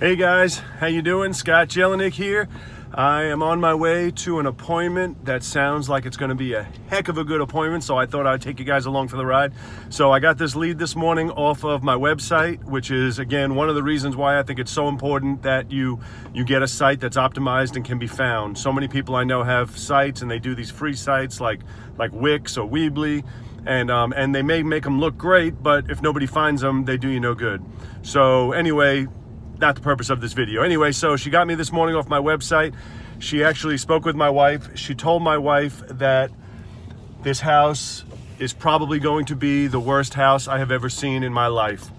Hey guys, how you doing? Scott Jelinek here. I am on my way to an appointment that sounds like it's going to be a heck of a good appointment, so I thought I'd take you guys along for the ride. So I got this lead this morning off of my website, which is, again, one of the reasons why I think it's so important that you get a site that's optimized and can be found. So many people I know have sites and they do these free sites like Wix or Weebly, and they may make them look great, but if nobody finds them, they do you no good. So anyway, not the purpose of this video. Anyway, so she got me this morning off my website. She actually spoke with my wife. She told my wife that this house is probably going to be the worst house I have ever seen in my life,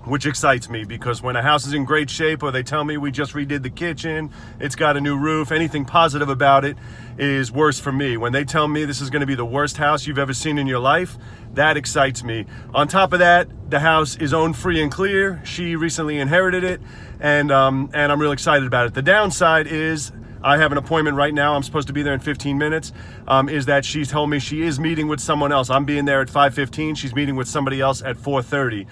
which excites me because when a house is in great shape or they tell me we just redid the kitchen, it's got a new roof, anything positive about it is worse for me. When they tell me this is going to be the worst house you've ever seen in your life, that excites me. On top of that, the house is owned free and clear. She recently inherited it, and I'm real excited about it. The downside is I have an appointment right now. I'm supposed to be there in 15 minutes. Is that she told me she is meeting with someone else. I'm being there at 5:15. She's meeting with somebody else at 4:30.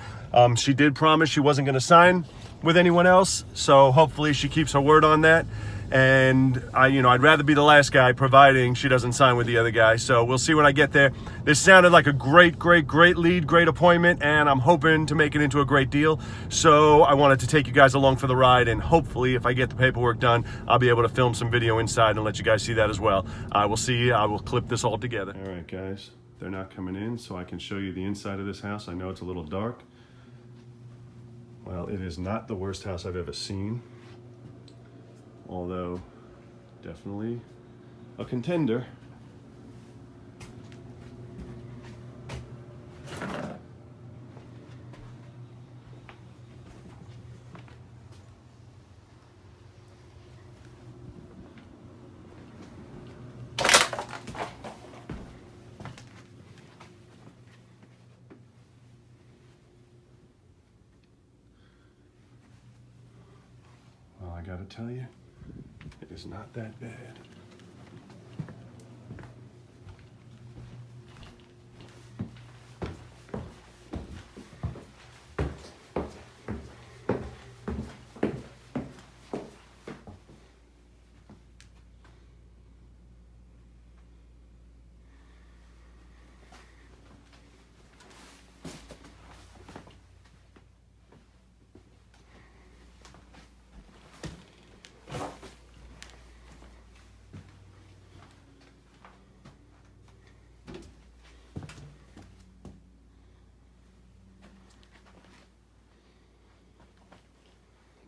She did promise she wasn't going to sign with anyone else, so hopefully she keeps her word on that. And I'd rather be the last guy, providing she doesn't sign with the other guy. So we'll see when I get there. This sounded like a great lead, great appointment, and I'm hoping to make it into a great deal. So I wanted to take you guys along for the ride, and hopefully if I get the paperwork done, I'll be able to film some video inside and let you guys see that as well. I will clip this all together. All right, guys, they're not coming in, so I can show you the inside of this house. I know it's a little dark. Well, it is not the worst house I've ever seen, although definitely a contender. Well, I gotta tell you, it is not that bad.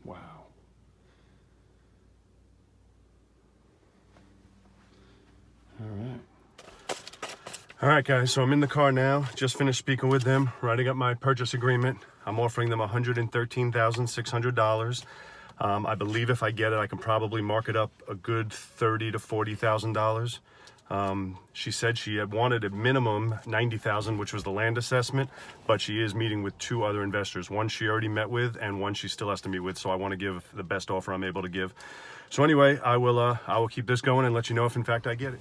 Wow. All right, guys, so I'm in the car now. Just finished speaking with them, writing up my purchase agreement. I'm offering them $113,600. I believe if I get it, I can probably mark it up a good $30,000 to $40,000. She said she had wanted a minimum $90,000, which was the land assessment, but she is meeting with two other investors. One she already met with, and one she still has to meet with. So I want to give the best offer I'm able to give. So anyway, I will keep this going and let you know if in fact I get it.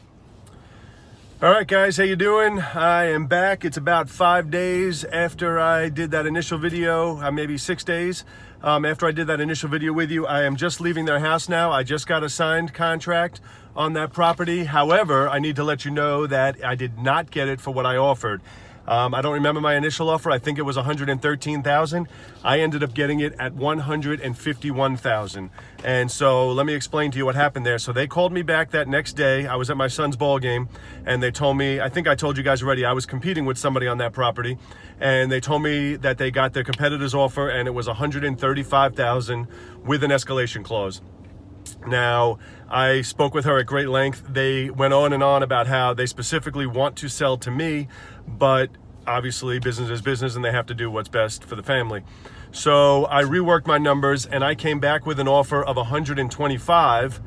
All right, guys, how you doing? I am back. It's about 5 days after I did that initial video, maybe 6 days. After I did that initial video with you, I am just leaving their house now. I just got a signed contract on that property. However, I need to let you know that I did not get it for what I offered. I don't remember my initial offer. I think it was $113,000. I ended up getting it at $151,000. And so let me explain to you what happened there. So they called me back that next day. I was at my son's ball game, and they told me, I think I told you guys already, I was competing with somebody on that property, and they told me that they got their competitor's offer, and it was $135,000 with an escalation clause. Now, I spoke with her at great length. They went on and on about how they specifically want to sell to me, but obviously business is business and they have to do what's best for the family. So I reworked my numbers and I came back with an offer of $125,000,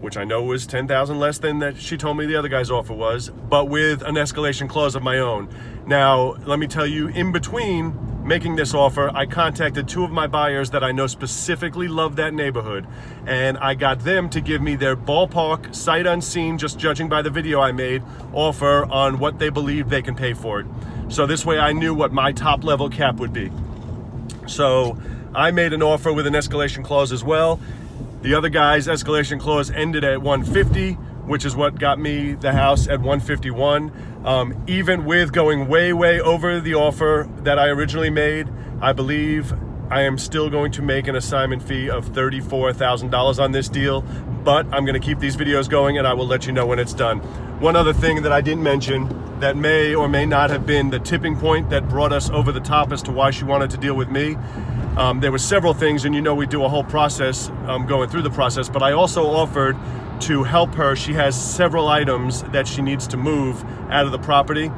which I know was $10,000 less than that she told me the other guy's offer was, but with an escalation clause of my own. Now, let me tell you, in between making this offer, I contacted two of my buyers that I know specifically love that neighborhood, and I got them to give me their ballpark, sight unseen, just judging by the video I made, offer on what they believe they can pay for it. So this way I knew what my top level cap would be. So I made an offer with an escalation clause as well. The other guy's escalation clause ended at 150, which is what got me the house at 151. Even with going way over the offer that I originally made, I believe I am still going to make an assignment fee of $34,000 on this deal, but I'm going to keep these videos going and I will let you know when it's done. One other thing that I didn't mention that may or may not have been the tipping point that brought us over the top as to why she wanted to deal with me. There were several things, and you know we do a whole process going through the process, but I also offered to help her. She has several items that she needs to move out of the property,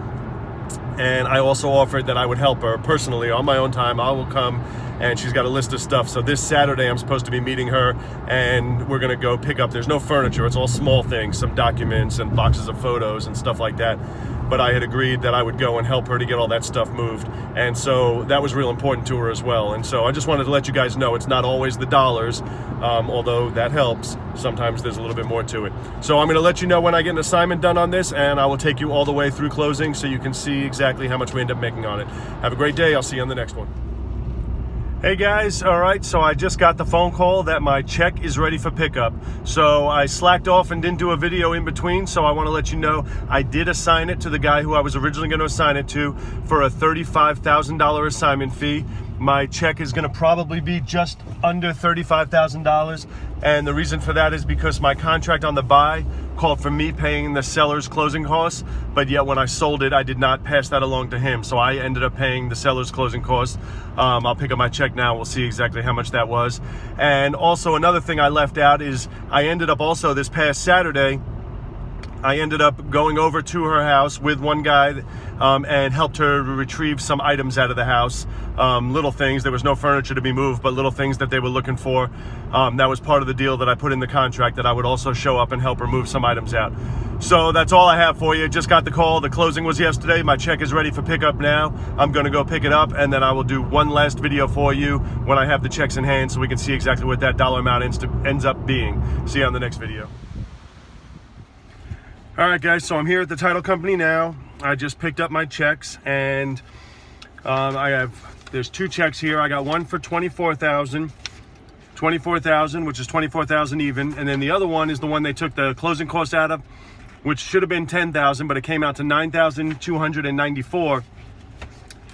and I also offered that I would help her personally on my own time. I will come, and she's got a list of stuff. So this Saturday I'm supposed to be meeting her, and we're gonna go pick up, there's no furniture, it's all small things, some documents and boxes of photos and stuff like that. But I had agreed that I would go and help her to get all that stuff moved. And so that was real important to her as well. And so I just wanted to let you guys know it's not always the dollars, although that helps. Sometimes there's a little bit more to it. So I'm gonna let you know when I get an assignment done on this, and I will take you all the way through closing so you can see exactly how much we end up making on it. Have a great day, I'll see you on the next one. Hey guys, all right, so I just got the phone call that my check is ready for pickup. So I slacked off and didn't do a video in between, so I want to let you know I did assign it to the guy who I was originally going to assign it to for a $35,000 assignment fee. My check is going to probably be just under $35,000, and the reason for that is because my contract on the buy called for me paying the seller's closing costs, but yet when I sold it, I did not pass that along to him, so I ended up paying the seller's closing costs. I'll pick up my check now, we'll see exactly how much that was. And also another thing I left out is I ended up also this past Saturday, I ended up going over to her house with one guy and helped her retrieve some items out of the house. Little things, there was no furniture to be moved, but little things that they were looking for. That was part of the deal that I put in the contract, that I would also show up and help her move some items out. So that's all I have for you. Just got the call. The closing was yesterday. My check is ready for pickup now. I'm going to go pick it up, and then I will do one last video for you when I have the checks in hand so we can see exactly what that dollar amount ends up being. See you on the next video. All right, guys, so I'm here at the title company now. I just picked up my checks, and there's two checks here. I got one for $24,000, which is $24,000 even, and then the other one is the one they took the closing cost out of, which should have been $10,000, but it came out to $9,294.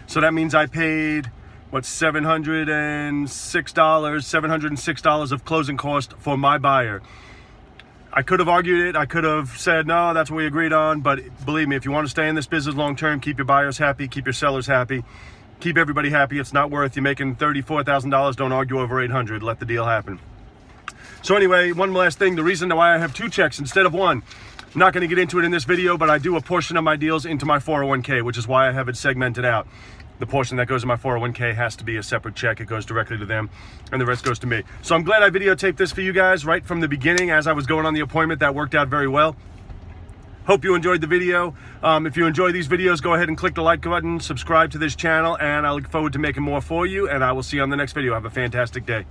So that means I paid $706 of closing cost for my buyer. I could have argued it. I could have said, no, that's what we agreed on. But believe me, if you want to stay in this business long term, keep your buyers happy, keep your sellers happy, keep everybody happy. It's not worth you making $34,000. Don't argue over $800. Let the deal happen. So anyway, one last thing. The reason why I have two checks instead of one, I'm not going to get into it in this video, but I do a portion of my deals into my 401k, which is why I have it segmented out. The portion that goes in my 401k has to be a separate check. It goes directly to them, and the rest goes to me. So I'm glad I videotaped this for you guys right from the beginning as I was going on the appointment. That worked out very well. Hope you enjoyed the video. If you enjoy these videos, go ahead and click the like button, subscribe to this channel, and I look forward to making more for you, and I will see you on the next video. Have a fantastic day.